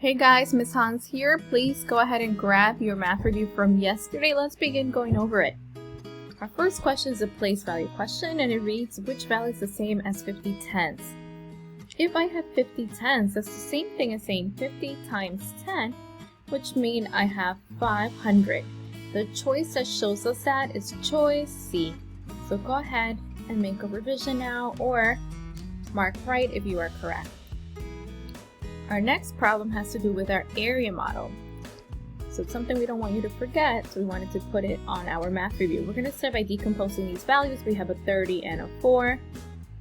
Hey guys, Miss Hans here. Please go ahead and grab your math review from yesterday. Let's begin going over it. Our first question is a place value question, and it reads, which value is the same as 50 tenths? If I have 50 tenths, that's the same thing as saying 50 times 10, which means I have 500. The choice that shows us that is choice C. So go ahead and make a revision now, or mark right if you are correct. Our next problem has to do with our area model. So it's something we don't want you to forget, so we wanted to put it on our math review. We're going to start by decomposing these values. We have a 30 and a 4,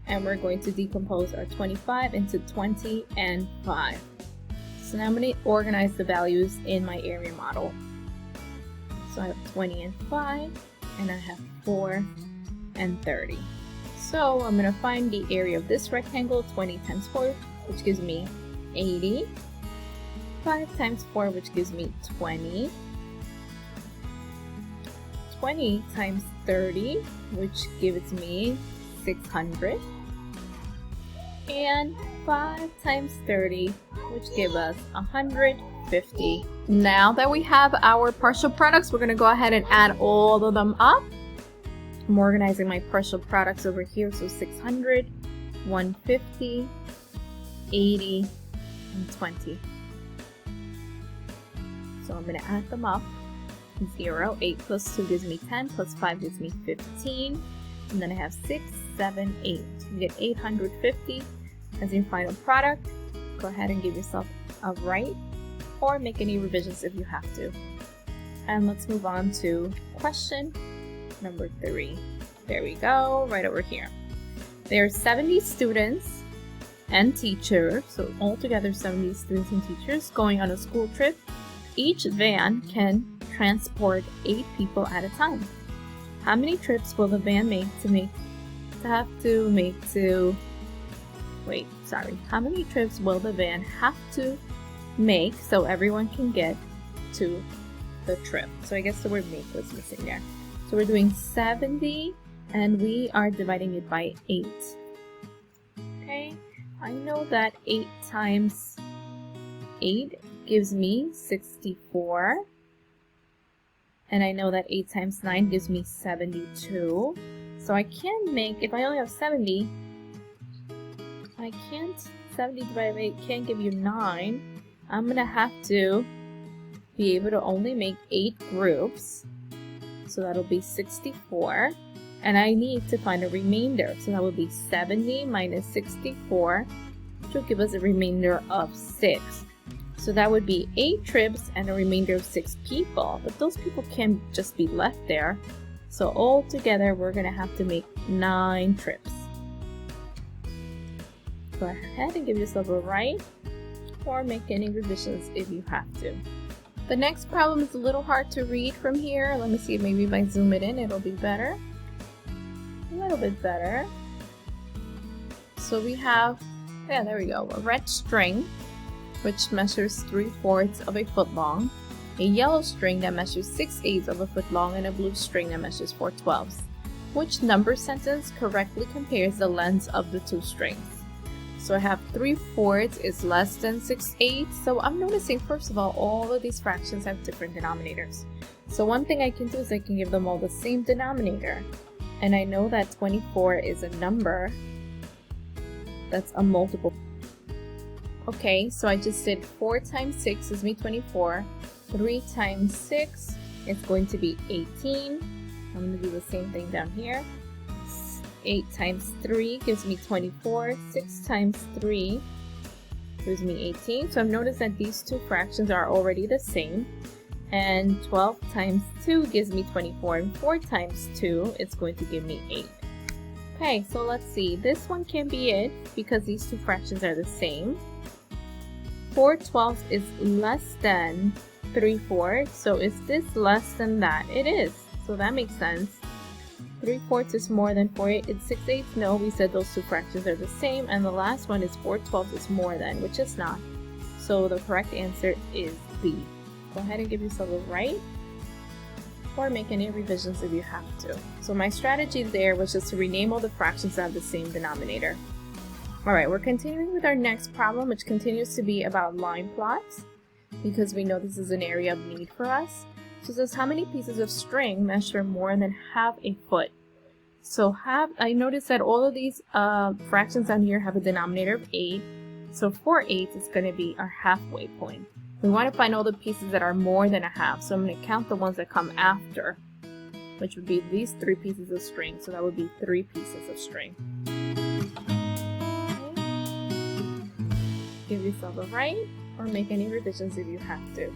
and we're going to decompose our 25 into 20 and 5. So now I'm going to organize the values in my area model. So I have 20 and 5, and I have 4 and 30. So I'm going to find the area of this rectangle, 20 times 4, which gives me 80, 5 times 4, which gives me 20, 20 times 30, which gives me 600, and 5 times 30, which gives us 150. Now that we have our partial products, we're going to go ahead and add all of them up. I'm organizing my partial products over here, so 600, 150, 80, and 20. So I'm going to add them up. 0, 8 plus 2 gives me 10, plus 5 gives me 15, and then I have 6, 7, 8. So you get 850 as your final product. Go ahead and give yourself a right, or make any revisions if you have to. And let's move on to question number 3. There we go, right over here. There are 70 students and teachers, so altogether 70 students and teachers going on a school trip. Each van can transport 8 people at a time. How many trips will the van make how many trips will the van have to make so everyone can get to the trip? So I guess the word make was missing there. So we're doing 70 and we are dividing it by 8. Okay. I know that 8 times 8 gives me 64. And I know that 8 times 9 gives me 72. So I can make, if I only have 70, 70 divided by 8 can't give you 9. I'm going to have to be able to only make 8 groups. So that'll be 64. And I need to find a remainder. So that would be 70 minus 64, which will give us a remainder of 6. So that would be 8 trips and a remainder of 6 people. But those people can't just be left there. So altogether, we're going to have to make 9 trips. Go ahead and give yourself a right, or make any revisions if you have to. The next problem is a little hard to read from here. Let me see, maybe if I zoom it in, it'll be better. A little bit better. So we have, yeah, there we go, a red string which measures 3/4 of a foot long, a yellow string that measures 6/8 of a foot long, and a blue string that measures 4/12. Which number sentence correctly compares the lengths of the 2 strings? So I have 3/4 is less than 6/8. So I'm noticing, first of all of these fractions have different denominators. So one thing I can do is I can give them all the same denominator. And I know that 24 is a number that's a multiple. Okay, so I just did 4 times 6 gives me 24. 3 times 6 is going to be 18. I'm going to do the same thing down here. 8 times 3 gives me 24. 6 times 3 gives me 18. So I've noticed that these 2 fractions are already the same. And 12 times 2 gives me 24, and 4 times 2 is going to give me 8. Okay, so let's see. This one can be it because these 2 fractions are the same. 4/12 is less than 3/4, so is this less than that? It is, so that makes sense. 3/4 is more than 4/8. It's 6/8. No, we said those 2 fractions are the same, and the last one is 4/12 is more than, which is not. So the correct answer is B. Go ahead and give yourself a right, or make any revisions if you have to. So my strategy there was just to rename all the fractions that have the same denominator. Alright, we're continuing with our next problem, which continues to be about line plots, because we know this is an area of need for us. So it says, how many pieces of string measure more than half a foot? So I noticed that all of these fractions down here have a denominator of 8. So 4 eighths is going to be our halfway point. We want to find all the pieces that are more than a half. So I'm going to count the ones that come after, which would be these 3 pieces of string. So that would be 3 pieces of string. Give yourself a write or make any revisions if you have to.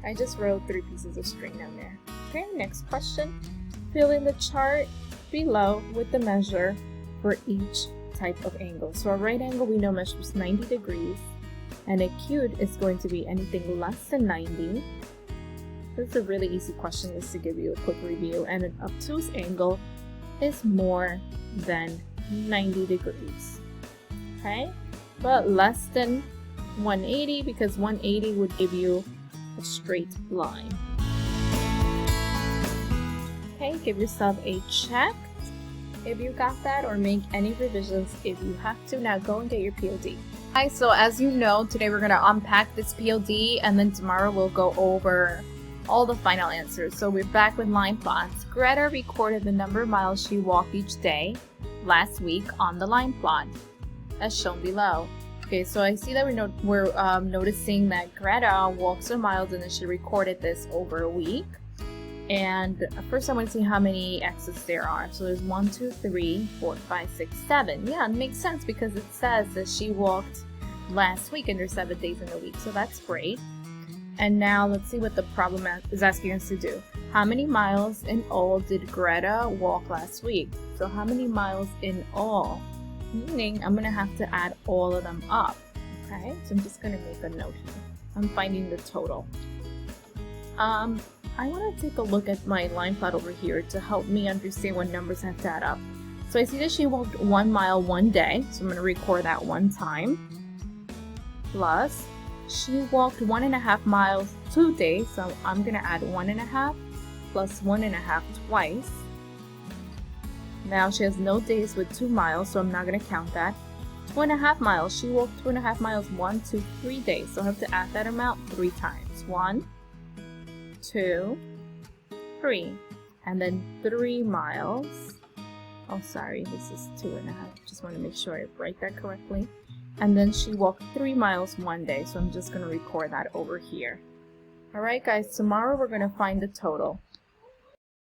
I just wrote 3 pieces of string down there. Okay, next question. Fill in the chart below with the measure for each type of angle. So a right angle we know measures 90 degrees, and acute is going to be anything less than 90. This is a really easy question just to give you a quick review. And an obtuse angle is more than 90 degrees. Okay? But less than 180, because 180 would give you a straight line. Okay, give yourself a check if you got that, or make any revisions if you have to. Now go and get your POD. Hi, so as you know, today we're going to unpack this POD, and then tomorrow we'll go over all the final answers. So we're back with line plots. Greta recorded the number of miles she walked each day last week on the line plot, as shown below. Okay, so I see that we're noticing that Greta walks her miles, and then she recorded this over a week. And first I want to see how many X's there are. So there's 1, 2, 3, 4, 5, 6, 7. Yeah, it makes sense because it says that she walked last week and there's 7 days in a week. So that's great. And now let's see what the problem is asking us to do. How many miles in all did Greta walk last week? So how many miles in all? Meaning I'm going to have to add all of them up. Okay, so I'm just going to make a note here. I'm finding the total. I want to take a look at my line plot over here to help me understand what numbers have to add up. So I see that she walked 1 mile one day, so I'm going to record that one time. Plus, she walked 1.5 miles 2 days, so I'm going to add 1.5 plus 1.5 twice. Now she has no days with 2 miles, so I'm not going to count that. 2.5 miles. She walked 2.5 miles 1, 2, 3 days, so I have to add that amount 3 times. 1, 2, 3, and then 3 miles. Oh, sorry, this is 2.5. Just want to make sure I write that correctly. And then she walked 3 miles one day, so I'm just going to record that over here. Alright guys, tomorrow we're going to find the total.